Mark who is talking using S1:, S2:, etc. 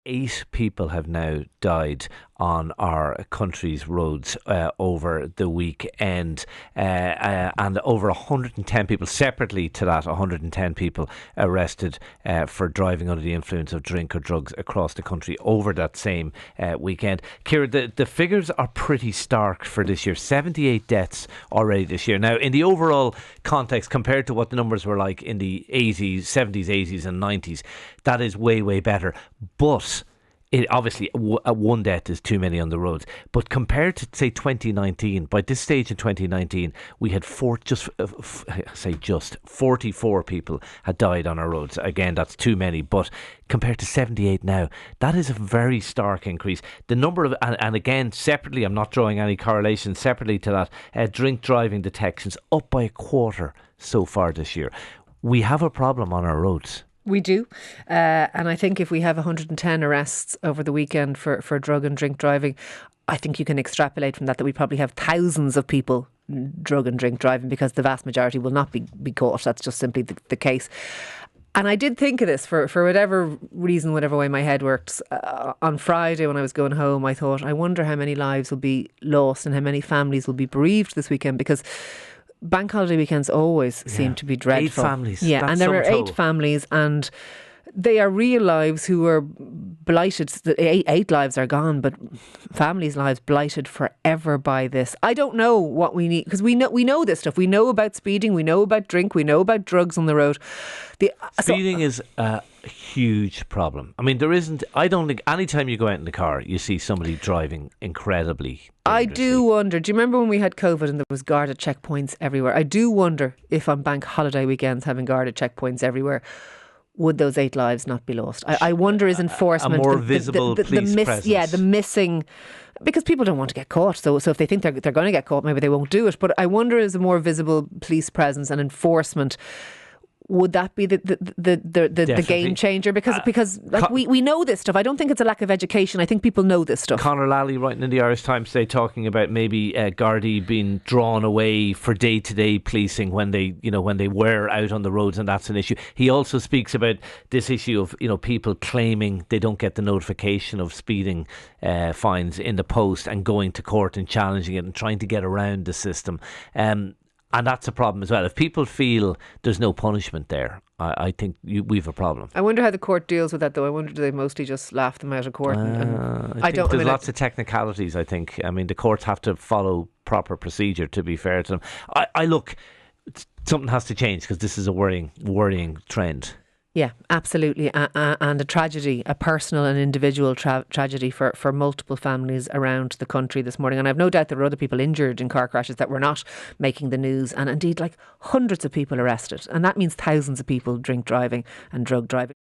S1: 8 people have now died on our country's roads over the weekend, and over 110 people, separately to that, 110 people arrested for driving under the influence of drink or drugs across the country over that same weekend. Ciara, the figures are pretty stark for this year. 78 deaths already this year. Now, in the overall context, compared to what the numbers were like in the 80s, 70s, 80s and 90s, that is way, way better. But obviously, one death is too many on the roads. But compared to, say, 2019, by this stage in 2019, we had 44 people had died on our roads. Again, that's too many. But compared to 78 now, that is a very stark increase. The number of, and again, separately, I'm not drawing any correlation, separately to that, drink driving detections up by a quarter so far this year. We have a problem on our roads.
S2: We do. And I think if we have 110 arrests over the weekend for drug and drink driving, I think you can extrapolate from that we probably have thousands of people drug and drink driving, because the vast majority will not be caught. That's just simply the case. And I did think of this for whatever reason, whatever way my head works. On Friday when I was going home, I thought, I wonder how many lives will be lost and how many families will be bereaved this weekend, because bank holiday weekends always seem to be dreadful.
S1: 8 families.
S2: Yeah,
S1: That's
S2: and there are 8
S1: total.
S2: families, and they are real lives who are blighted. 8 lives are gone, but families' lives blighted forever by this. I don't know what we need, because we know this stuff. We know about speeding, we know about drink, we know about drugs on the road.
S1: Speeding is a huge problem. I mean, I don't think any time you go out in the car, you see somebody driving incredibly
S2: I
S1: dangerously.
S2: do wonder, do you remember when we had COVID and there was guarded checkpoints everywhere? I do wonder if on bank holiday weekends, having guarded checkpoints everywhere, would those 8 lives not be lost? I wonder, is enforcement
S1: a more visible police presence?
S2: Yeah, the missing, because people don't want to get caught. So if they think they're going to get caught, maybe they won't do it. But I wonder, is a more visible police presence and enforcement, would that be the game changer? Because we know this stuff. I don't think it's a lack of education. I think people know this stuff.
S1: Conor Lally writing in the Irish Times today, talking about maybe Gardaí being drawn away for day-to-day policing when they were out on the roads, and that's an issue. He also speaks about this issue of people claiming they don't get the notification of speeding fines in the post and going to court and challenging it and trying to get around the system. And that's a problem as well. If people feel there's no punishment there, I think we've a problem.
S2: I wonder how the court deals with that, though. I wonder, do they mostly just laugh them out of court?
S1: I think there's lots of technicalities, I think. I mean, the courts have to follow proper procedure, to be fair to them. I look, something has to change, because this is a worrying trend.
S2: Yeah, absolutely. And a tragedy, a personal and individual tragedy for multiple families around the country this morning. And I've no doubt there were other people injured in car crashes that were not making the news. And indeed, like hundreds of people arrested. And that means thousands of people drink driving and drug driving.